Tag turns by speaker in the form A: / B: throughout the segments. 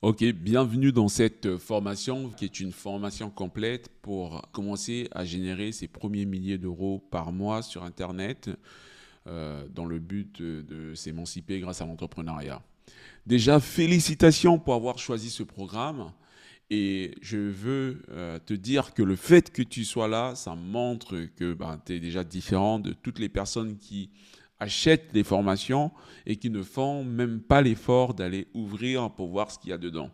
A: Ok, bienvenue dans cette formation qui est une formation complète pour commencer à générer ses premiers milliers d'euros par mois sur Internet dans le but de s'émanciper grâce à l'entrepreneuriat. Déjà, félicitations pour avoir choisi ce programme et je veux te dire que le fait que tu sois là, ça montre que tu es déjà différent de toutes les personnes qui achètent des formations et qui ne font même pas l'effort d'aller ouvrir pour voir ce qu'il y a dedans.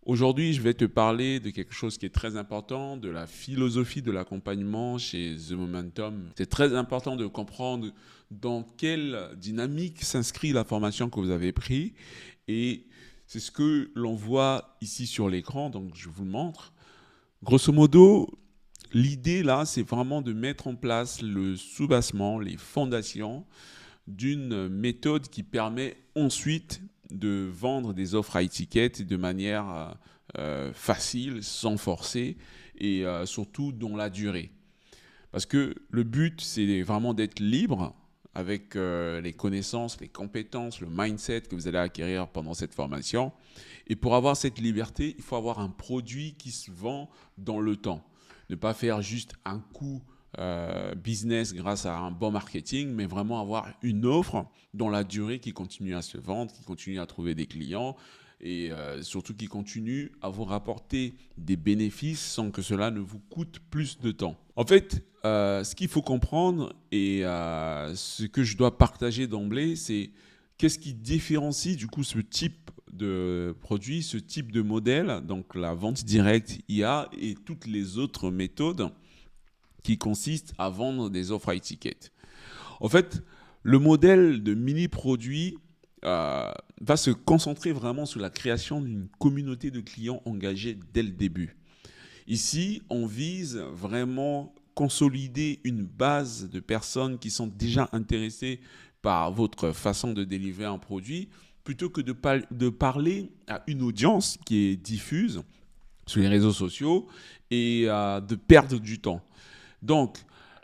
A: Aujourd'hui, je vais te parler de quelque chose qui est très important, de la philosophie de l'accompagnement chez The Momentum. C'est très important de comprendre dans quelle dynamique s'inscrit la formation que vous avez prise et c'est ce que l'on voit ici sur l'écran, donc je vous le montre. Grosso modo, l'idée là, c'est vraiment de mettre en place le soubassement, les fondations d'une méthode qui permet ensuite de vendre des offres à étiquette de manière facile, sans forcer et surtout dans la durée. Parce que le but, c'est vraiment d'être libre avec les connaissances, les compétences, le mindset que vous allez acquérir pendant cette formation. Et pour avoir cette liberté, il faut avoir un produit qui se vend dans le temps. Ne pas faire juste un coup business grâce à un bon marketing, mais vraiment avoir une offre dans la durée qui continue à se vendre, qui continue à trouver des clients et surtout qui continue à vous rapporter des bénéfices sans que cela ne vous coûte plus de temps. En fait, ce qu'il faut comprendre et ce que je dois partager d'emblée, c'est qu'est-ce qui différencie du coup ce type de produit, ce type de modèle, donc la vente directe IA et toutes les autres méthodes qui consistent à vendre des offres à étiquette. En fait, le modèle de mini-produit va se concentrer vraiment sur la création d'une communauté de clients engagés dès le début. Ici, on vise vraiment consolider une base de personnes qui sont déjà intéressées par votre façon de délivrer un produit, plutôt que de parler à une audience qui est diffuse sur les réseaux sociaux et de perdre du temps. Donc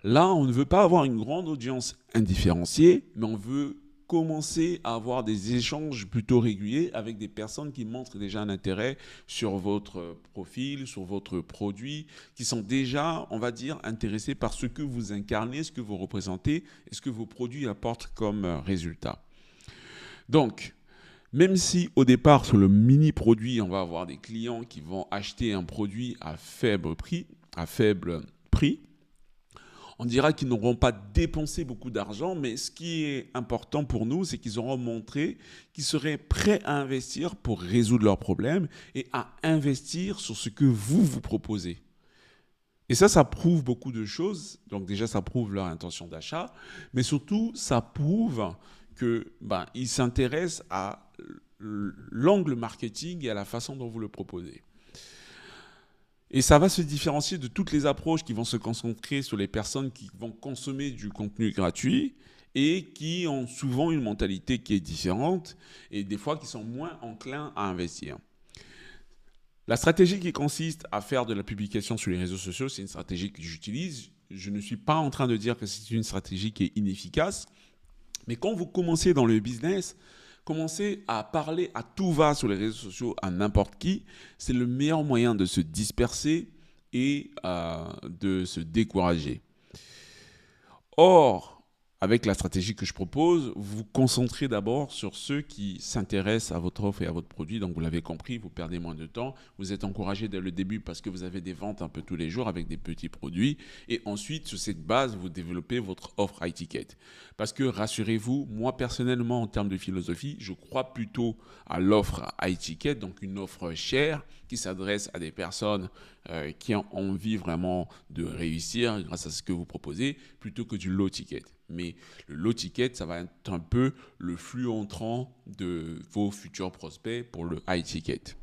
A: là, on ne veut pas avoir une grande audience indifférenciée, mais on veut commencer à avoir des échanges plutôt réguliers avec des personnes qui montrent déjà un intérêt sur votre profil, sur votre produit, qui sont déjà, on va dire, intéressés par ce que vous incarnez, ce que vous représentez et ce que vos produits apportent comme résultat. Donc, même si au départ, sur le mini-produit, on va avoir des clients qui vont acheter un produit à faible prix, on dira qu'ils n'auront pas dépensé beaucoup d'argent, mais ce qui est important pour nous, c'est qu'ils auront montré qu'ils seraient prêts à investir pour résoudre leurs problèmes et à investir sur ce que vous proposez. Et ça prouve beaucoup de choses. Donc déjà, ça prouve leur intention d'achat, mais surtout, ça prouve qu'ils s'intéressent à l'angle marketing et à la façon dont vous le proposez. Et ça va se différencier de toutes les approches qui vont se concentrer sur les personnes qui vont consommer du contenu gratuit et qui ont souvent une mentalité qui est différente et des fois qui sont moins enclins à investir. La stratégie qui consiste à faire de la publication sur les réseaux sociaux, c'est une stratégie que j'utilise. Je ne suis pas en train de dire que c'est une stratégie qui est inefficace, mais quand vous commencez dans le business, commencer à parler à tout va sur les réseaux sociaux à n'importe qui, c'est le meilleur moyen de se disperser et de se décourager. Or, avec la stratégie que je propose, vous vous concentrez d'abord sur ceux qui s'intéressent à votre offre et à votre produit. Donc, vous l'avez compris, vous perdez moins de temps. Vous êtes encouragé dès le début parce que vous avez des ventes un peu tous les jours avec des petits produits. Et ensuite, sur cette base, vous développez votre offre à étiquette. Parce que, rassurez-vous, moi personnellement, en termes de philosophie, je crois plutôt à l'offre à étiquette, donc une offre chère qui s'adresse à des personnes qui ont envie vraiment de réussir grâce à ce que vous proposez, plutôt que du low ticket. Mais le low ticket, ça va être un peu le flux entrant de vos futurs prospects pour le high ticket.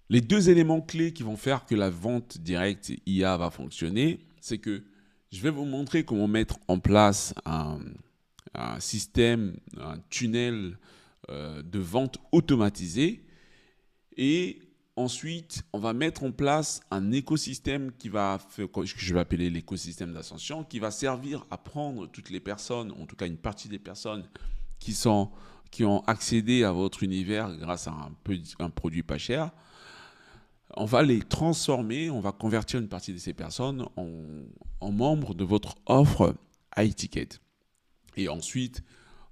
A: Les deux éléments clés qui vont faire que la vente directe IA va fonctionner, c'est que je vais vous montrer comment mettre en place un système, un tunnel de vente automatisé et ensuite, on va mettre en place un écosystème que je vais appeler l'écosystème d'ascension, qui va servir à prendre toutes les personnes, en tout cas une partie des personnes qui sont qui ont accédé à votre univers grâce à un produit pas cher, on va les transformer, on va convertir une partie de ces personnes en membres de votre offre high ticket. Et ensuite,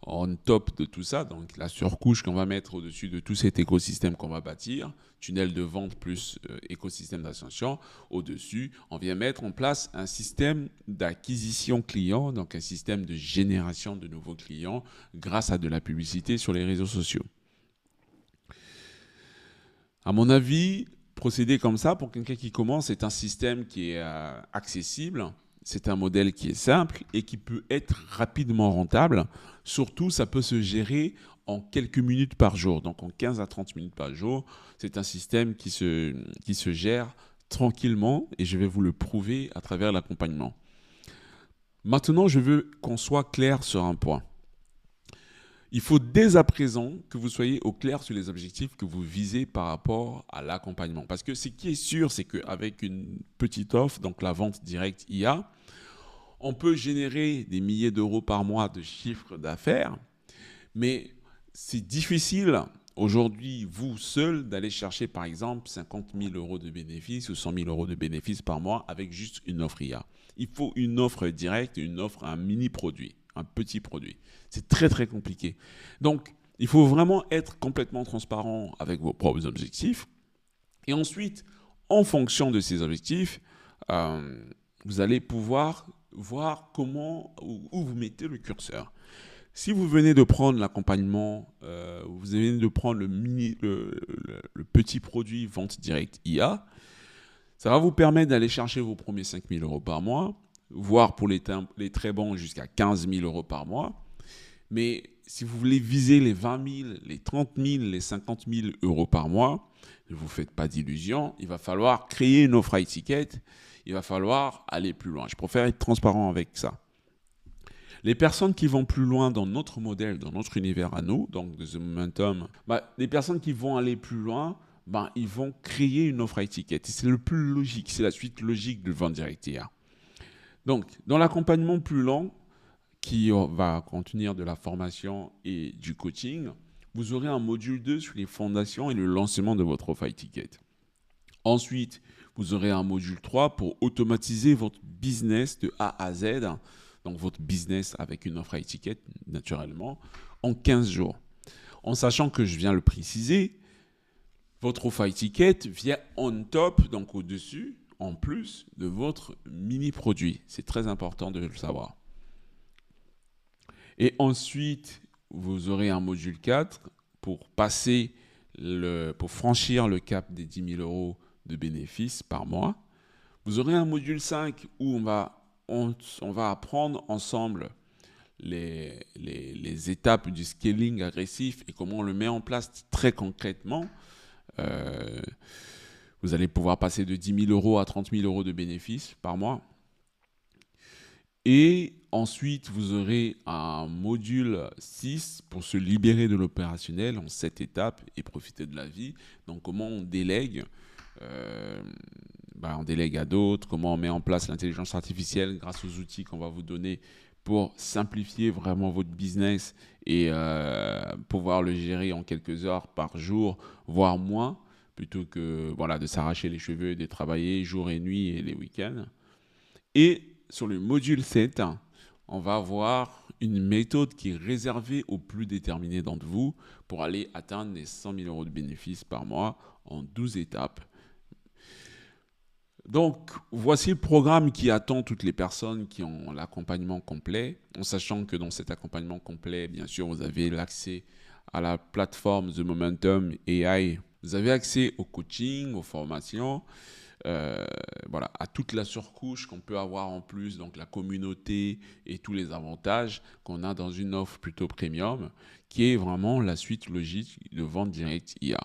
A: on top de tout ça, donc la surcouche qu'on va mettre au-dessus de tout cet écosystème qu'on va bâtir, tunnel de vente plus écosystème d'ascension, au-dessus, on vient mettre en place un système d'acquisition client, donc un système de génération de nouveaux clients grâce à de la publicité sur les réseaux sociaux. À mon avis, procéder comme ça pour quelqu'un qui commence, c'est un système qui est accessible. C'est un modèle qui est simple et qui peut être rapidement rentable. Surtout, ça peut se gérer en quelques minutes par jour, donc en 15 à 30 minutes par jour. C'est un système qui se gère tranquillement et je vais vous le prouver à travers l'accompagnement. Maintenant, je veux qu'on soit clair sur un point. Il faut dès à présent que vous soyez au clair sur les objectifs que vous visez par rapport à l'accompagnement. Parce que ce qui est sûr, c'est qu'avec une petite offre, donc la vente directe IA, on peut générer des milliers d'euros par mois de chiffre d'affaires, mais c'est difficile aujourd'hui, vous seul, d'aller chercher par exemple 50 000 euros de bénéfices ou 100 000 euros de bénéfices par mois avec juste une offre IA. Il faut une offre directe, une offre, un mini-produit, un petit produit. C'est très très compliqué. Donc, il faut vraiment être complètement transparent avec vos propres objectifs. Et ensuite, en fonction de ces objectifs, vous allez pouvoir voir où vous mettez le curseur. Si vous venez de prendre l'accompagnement, vous venez de prendre le petit produit vente directe IA, ça va vous permettre d'aller chercher vos premiers 5 000 euros par mois, voire pour les très bons jusqu'à 15 000 euros par mois. Mais si vous voulez viser les 20 000, les 30 000, les 50 000 euros par mois, ne vous faites pas d'illusions, il va falloir créer une offre high ticket, il va falloir aller plus loin. Je préfère être transparent avec ça. Les personnes qui vont plus loin dans notre modèle, dans notre univers à nous, donc de The Momentum, les personnes qui vont aller plus loin, ils vont créer une offre high ticket. C'est le plus logique, c'est la suite logique de vente directe IA. Donc, dans l'accompagnement plus long, qui va contenir de la formation et du coaching, vous aurez un module 2 sur les fondations et le lancement de votre offre high ticket. Ensuite, vous aurez un module 3 pour automatiser votre business de A à Z, donc votre business avec une offre high ticket, naturellement, en 15 jours. En sachant que je viens le préciser, votre offre high ticket vient on top, donc au-dessus, en plus de votre mini-produit. C'est très important de le savoir. Et ensuite, vous aurez un module 4 pour franchir le cap des 10 000 euros de bénéfices par mois. Vous aurez un module 5 où on va apprendre ensemble les étapes du scaling agressif et comment on le met en place très concrètement. Vous allez pouvoir passer de 10 000 euros à 30 000 euros de bénéfices par mois. Et ensuite, vous aurez un module 6 pour se libérer de l'opérationnel en 7 étapes et profiter de la vie. Donc, comment on délègue on délègue à d'autres, comment on met en place l'intelligence artificielle grâce aux outils qu'on va vous donner pour simplifier vraiment votre business et pouvoir le gérer en quelques heures par jour, voire moins, plutôt que de s'arracher les cheveux et de travailler jour et nuit et les week-ends. Et sur le module 7, on va avoir une méthode qui est réservée aux plus déterminés d'entre vous pour aller atteindre les 100 000 euros de bénéfices par mois en 12 étapes. Donc, voici le programme qui attend toutes les personnes qui ont l'accompagnement complet, en sachant que dans cet accompagnement complet, bien sûr, vous avez l'accès à la plateforme The Momentum AI. Vous avez accès au coaching, aux formations, à toute la surcouche qu'on peut avoir en plus, donc la communauté et tous les avantages qu'on a dans une offre plutôt premium, qui est vraiment la suite logique de vente directe IA.